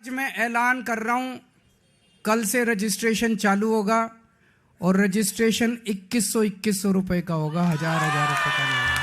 आज मैं ऐलान कर रहा हूं, कल से रजिस्ट्रेशन चालू होगा और रजिस्ट्रेशन 2100 रुपए का होगा, हजार रुपए का नहीं होगा।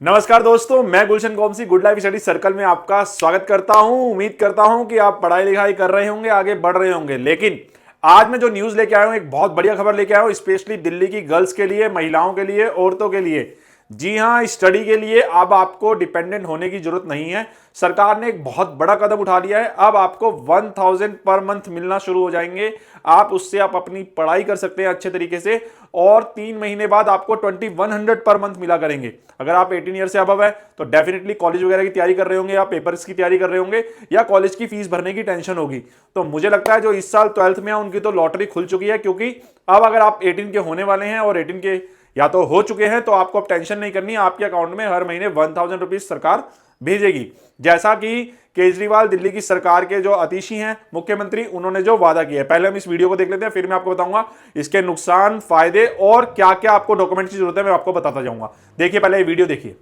नमस्कार दोस्तों, मैं गुलशन कौमसी गुड लाइफ स्टडी सर्कल में आपका स्वागत करता हूं। उम्मीद करता हूं कि आप पढ़ाई लिखाई कर रहे होंगे, आगे बढ़ रहे होंगे। लेकिन आज मैं जो न्यूज लेके आया हूं, एक बहुत बढ़िया खबर लेके आया हूं, स्पेशली दिल्ली की गर्ल्स के लिए, महिलाओं के लिए, औरतों के लिए। जी हां, स्टडी के लिए अब आपको डिपेंडेंट होने की जरूरत नहीं है। सरकार ने एक बहुत बड़ा कदम उठा लिया है। अब आपको 1000 पर मंथ मिलना शुरू हो जाएंगे। आप उससे आप अपनी पढ़ाई कर सकते हैं अच्छे तरीके से, और 3 महीने बाद आपको 2100 पर मंथ मिला करेंगे। अगर आप 18 ईयर से अबव है तो डेफिनेटली कॉलेज वगैरह की तैयारी कर रहे होंगे, या पेपर्स की तैयारी कर रहे होंगे, या कॉलेज की फीस भरने की टेंशन होगी। तो मुझे लगता है जो इस साल 12th में है उनकी तो लॉटरी खुल चुकी है, क्योंकि अब अगर आप 18 के होने वाले हैं और 18 के या तो हो चुके हैं तो आपको अब टेंशन नहीं करनी है। आपके अकाउंट में हर महीने 1000 रुपीज सरकार भेजेगी, जैसा कि केजरीवाल दिल्ली की सरकार के जो अतिशी हैं मुख्यमंत्री, उन्होंने जो वादा किया है। पहले हम इस वीडियो को देख लेते हैं, फिर मैं आपको बताऊंगा इसके नुकसान, फायदे और क्या क्या आपको डॉक्यूमेंट की जरूरत है, मैं आपको बताता जाऊंगा। देखिए, पहले ये वीडियो देखिए।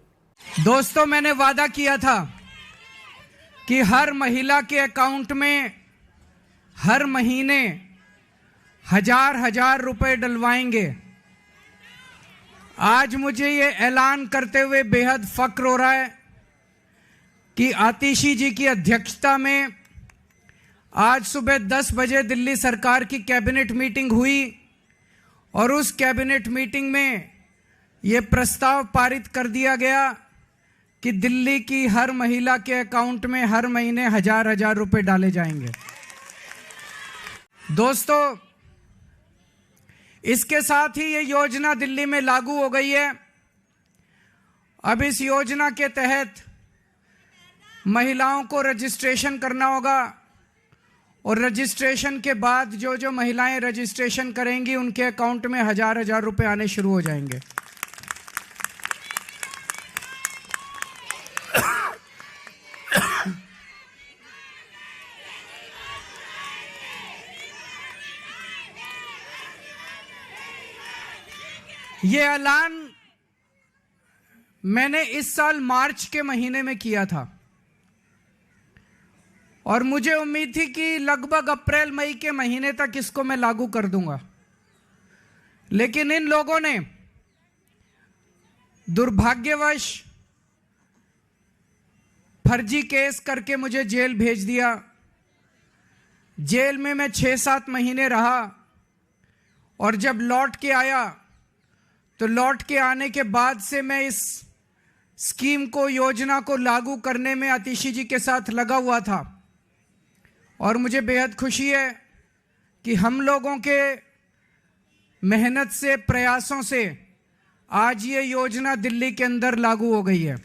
दोस्तों, मैंने वादा किया था कि हर महिला के अकाउंट में हर महीने हजार रुपए डलवाएंगे। आज मुझे ये ऐलान करते हुए बेहद फक्र हो रहा है कि आतिशी जी की अध्यक्षता में आज सुबह 10 बजे दिल्ली सरकार की कैबिनेट मीटिंग हुई, और उस कैबिनेट मीटिंग में ये प्रस्ताव पारित कर दिया गया कि दिल्ली की हर महिला के अकाउंट में हर महीने हजार रुपए डाले जाएंगे। दोस्तों, इसके साथ ही ये योजना दिल्ली में लागू हो गई है। अब इस योजना के तहत महिलाओं को रजिस्ट्रेशन करना होगा, और रजिस्ट्रेशन के बाद जो जो महिलाएं रजिस्ट्रेशन करेंगी उनके अकाउंट में हजार रुपए आने शुरू हो जाएंगे। ये ऐलान मैंने इस साल मार्च के महीने में किया था, और मुझे उम्मीद थी कि लगभग अप्रैल मई के महीने तक इसको मैं लागू कर दूंगा। लेकिन इन लोगों ने दुर्भाग्यवश फर्जी केस करके मुझे जेल भेज दिया। जेल में मैं 6-7 महीने रहा, और जब लौट के आया तो लौट के आने के बाद से मैं इस स्कीम को, योजना को लागू करने में आतिशी जी के साथ लगा हुआ था। और मुझे बेहद खुशी है कि हम लोगों के मेहनत से, प्रयासों से आज ये योजना दिल्ली के अंदर लागू हो गई है।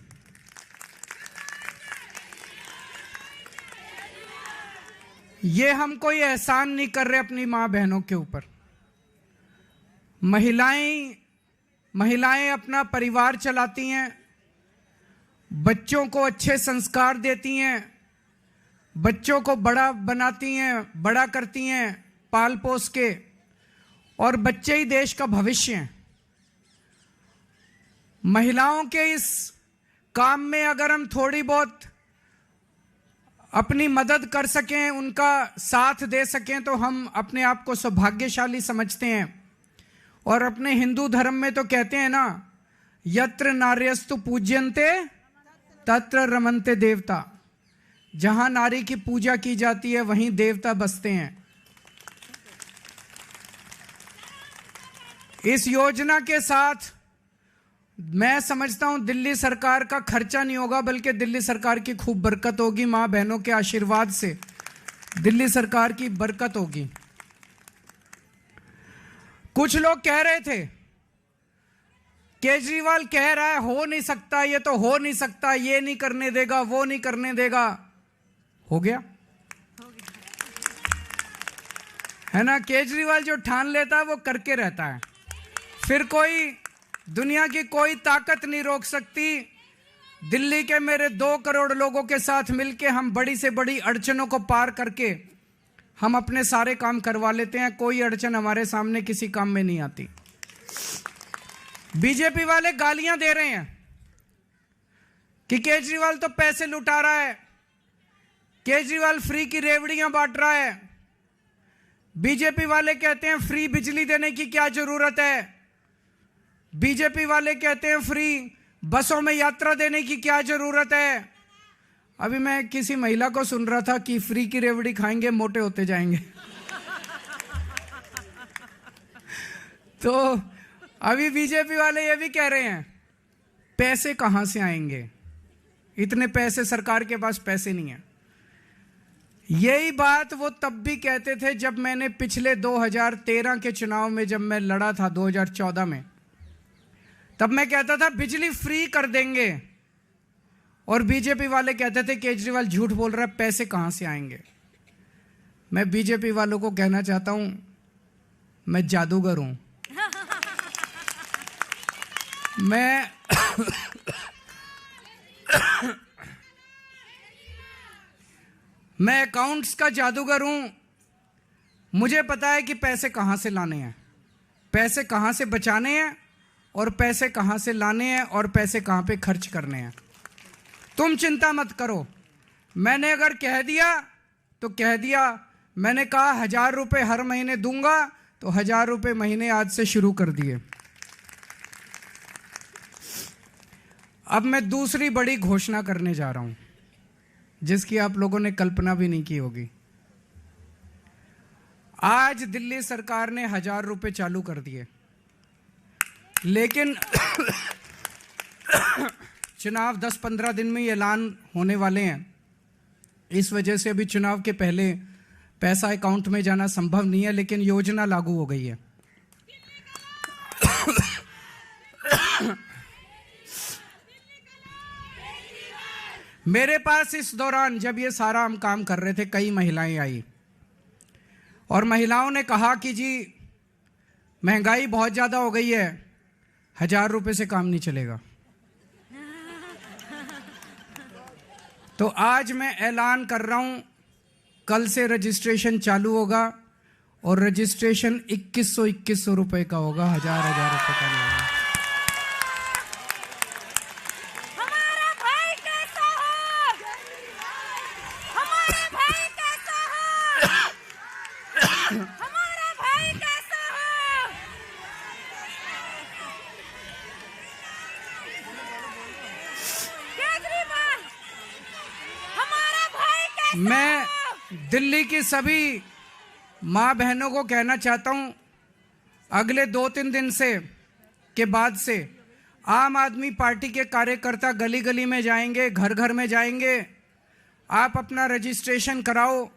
ये हम कोई एहसान नहीं कर रहे अपनी माँ बहनों के ऊपर। महिलाएं अपना परिवार चलाती हैं, बच्चों को अच्छे संस्कार देती हैं, बच्चों को बड़ा बनाती हैं, बड़ा करती हैं पाल पोस के, और बच्चे ही देश का भविष्य हैं। महिलाओं के इस काम में अगर हम थोड़ी बहुत अपनी मदद कर सकें, उनका साथ दे सकें, तो हम अपने आप को सौभाग्यशाली समझते हैं। और अपने हिंदू धर्म में तो कहते हैं ना, यत्र नार्यस्तु पूज्यन्ते तत्र रमन्ते देवता। जहां नारी की पूजा की जाती है वहीं देवता बसते हैं। इस योजना के साथ मैं समझता हूं दिल्ली सरकार का खर्चा नहीं होगा, बल्कि दिल्ली सरकार की खूब बरकत होगी। मां बहनों के आशीर्वाद से दिल्ली सरकार की बरकत होगी। कुछ लोग कह रहे थे, केजरीवाल कह रहा है हो नहीं सकता, ये तो हो नहीं सकता, ये नहीं करने देगा, वो नहीं करने देगा। हो गया है ना। केजरीवाल जो ठान लेता है वो करके रहता है, फिर कोई दुनिया की कोई ताकत नहीं रोक सकती। दिल्ली के मेरे 2 करोड़ लोगों के साथ मिलके हम बड़ी से बड़ी अड़चनों को पार करके हम अपने सारे काम करवा लेते हैं, कोई अड़चन हमारे सामने किसी काम में नहीं आती। बीजेपी वाले गालियां दे रहे हैं कि केजरीवाल तो पैसे लुटा रहा है, केजरीवाल फ्री की रेवड़ियां बांट रहा है। बीजेपी वाले कहते हैं फ्री बिजली देने की क्या जरूरत है, बीजेपी वाले कहते हैं फ्री बसों में यात्रा देने की क्या जरूरत है। अभी मैं किसी महिला को सुन रहा था कि फ्री की रेवड़ी खाएंगे मोटे होते जाएंगे। तो अभी बीजेपी वाले ये भी कह रहे हैं पैसे कहां से आएंगे, इतने पैसे सरकार के पास पैसे नहीं है। यही बात वो तब भी कहते थे जब मैंने पिछले 2013 के चुनाव में जब मैं लड़ा था 2014 में, तब मैं कहता था बिजली फ्री कर देंगे और बीजेपी वाले कहते थे केजरीवाल झूठ बोल रहा है, पैसे कहां से आएंगे। मैं बीजेपी वालों को कहना चाहता हूं मैं जादूगर हूं। मैं अकाउंट्स का जादूगर हूं। मुझे पता है कि पैसे कहां से लाने हैं, पैसे कहां से बचाने हैं और पैसे कहां से लाने हैं और पैसे कहां पे खर्च करने हैं। तुम चिंता मत करो, मैंने अगर कह दिया तो कह दिया। मैंने कहा 1000 रुपये हर महीने दूंगा तो 1000 रुपये महीने आज से शुरू कर दिए। अब मैं दूसरी बड़ी घोषणा करने जा रहा हूं जिसकी आप लोगों ने कल्पना भी नहीं की होगी। आज दिल्ली सरकार ने 1000 रुपये चालू कर दिए, लेकिन चुनाव 10-15 दिन में ऐलान होने वाले हैं। इस वजह से अभी चुनाव के पहले पैसा अकाउंट में जाना संभव नहीं है, लेकिन योजना लागू हो गई है। मेरे पास इस दौरान जब ये सारा हम काम कर रहे थे कई महिलाएं आई और महिलाओं ने कहा कि जी महंगाई बहुत ज़्यादा हो गई है, 1000 रुपये से काम नहीं चलेगा। तो आज मैं ऐलान कर रहा हूं कल से रजिस्ट्रेशन चालू होगा और रजिस्ट्रेशन 2100 रुपये का होगा, 1000 रुपये का नहीं होगा। मैं दिल्ली की सभी माँ बहनों को कहना चाहता हूं अगले 2-3 दिन से के बाद से आम आदमी पार्टी के कार्यकर्ता गली गली में जाएंगे, घर घर में जाएंगे। आप अपना रजिस्ट्रेशन कराओ,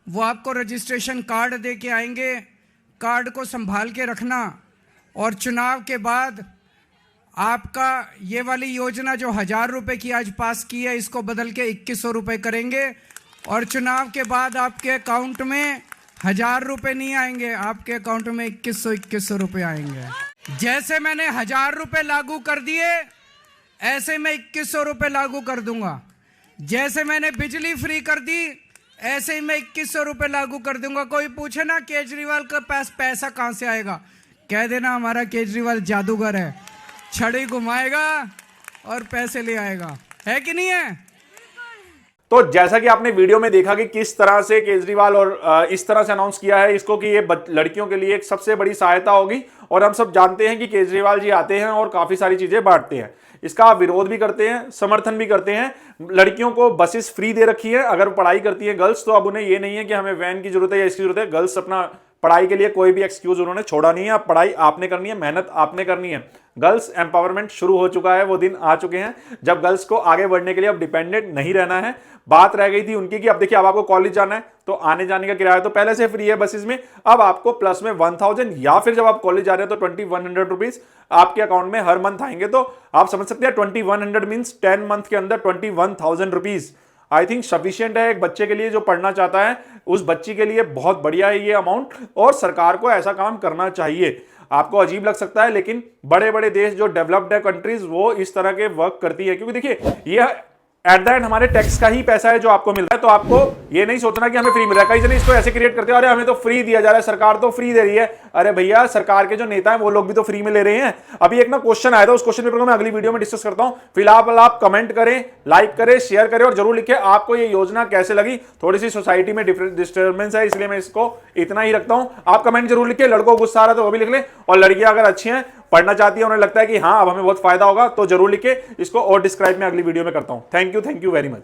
वो आपको रजिस्ट्रेशन कार्ड दे के आएंगे। कार्ड को संभाल के रखना और चुनाव के बाद आपका ये वाली योजना जो 1000 रुपये की आज पास की है इसको बदल के 2100 रुपये करेंगे और चुनाव के बाद आपके अकाउंट में 1000 रुपये नहीं आएंगे, आपके अकाउंट में 2100 रुपये आएंगे। जैसे मैंने 1000 रुपये लागू कर दिए ऐसे मैं 2100 रुपये लागू कर दूंगा। जैसे मैंने बिजली फ्री कर दी ऐसे ही मैं 2100 रुपये लागू कर दूंगा। कोई पूछे ना केजरीवाल के पास पैसा कहां से आएगा, कह देना हमारा केजरीवाल जादूगर है, छड़ी घुमाएगा और पैसे ले आएगा। है कि नहीं है? तो जैसा कि आपने वीडियो में देखा कि किस तरह से केजरीवाल और इस तरह से अनाउंस किया है इसको कि ये लड़कियों के लिए एक सबसे बड़ी सहायता होगी। और हम सब जानते हैं कि केजरीवाल जी आते हैं और काफी सारी चीजें बांटते हैं, इसका विरोध भी करते हैं, समर्थन भी करते हैं। लड़कियों को बसेस फ्री दे रखी है, अगर पढ़ाई करती है गर्ल्स तो अब उन्हें ये नहीं है कि हमें वैन की जरूरत है या इसकी जरूरत है। गर्ल्स अपना पढ़ाई के लिए कोई भी एक्सक्यूज उन्होंने छोड़ा नहीं है। अब पढ़ाई आपने करनी है, मेहनत आपने करनी है। गर्ल्स एम्पावरमेंट शुरू हो चुका है, वो दिन आ चुके हैं जब गर्ल्स को आगे बढ़ने के लिए अब डिपेंडेंट नहीं रहना है। बात रह गई थी उनकी कि अब देखिए अब आपको कॉलेज जाना है तो आने जाने का किराया तो पहले से फ्री है बसेस में, अब आपको प्लस में 1000 या फिर जब आप कॉलेज जा रहे हैं तो 2100 रुपीज आपके अकाउंट में हर मंथ आएंगे। तो आप समझ सकते हैं 2100 मींस 10 मंथ के अंदर 21,000 रुपीज आई थिंक सफिशिएंट है एक बच्चे के लिए जो पढ़ना चाहता है, उस बच्ची के लिए बहुत बढ़िया है ये अमाउंट। और सरकार को ऐसा काम करना चाहिए। आपको अजीब लग सकता है लेकिन बड़े बड़े देश जो डेवलप्ड है कंट्रीज वो इस तरह के वर्क करती है, क्योंकि देखिए ये एट द एंड हमारे टैक्स का ही पैसा है जो आपको मिल रहा है। तो आपको ये नहीं सोचना कि हमें फ्री मिल रहा है। कई जन इसको ऐसे क्रिएट करते हैं, अरे हमें तो फ्री दिया जा रहा है, सरकार तो फ्री दे रही है। अरे भैया, सरकार के जो नेता हैं वो लोग भी तो फ्री में ले रहे हैं। अभी एक ना क्वेश्चन आया था, उस क्वेश्चन पेपर को मैं अगली वीडियो में डिस्कस करता हूं। फिलहाल आप कमेंट करें, लाइक करें, शेयर करें और जरूर लिखें आपको ये योजना कैसे लगी। थोड़ी सी सोसाइटी में डिस्टर्बेंस है, इसलिए मैं इसको इतना ही रखता हूं। आप कमेंट जरूर लिखें। लड़कों को गुस्सा आ रहा है तो वो भी लिख लें, और लड़कियां अगर अच्छी हैं, पढ़ना चाहती है, उन्हें लगता है कि हाँ अब हमें बहुत फायदा होगा, तो जरूर लिखे। इसको और डिस्क्राइब में अगली वीडियो में करता हूं। Thank you very much.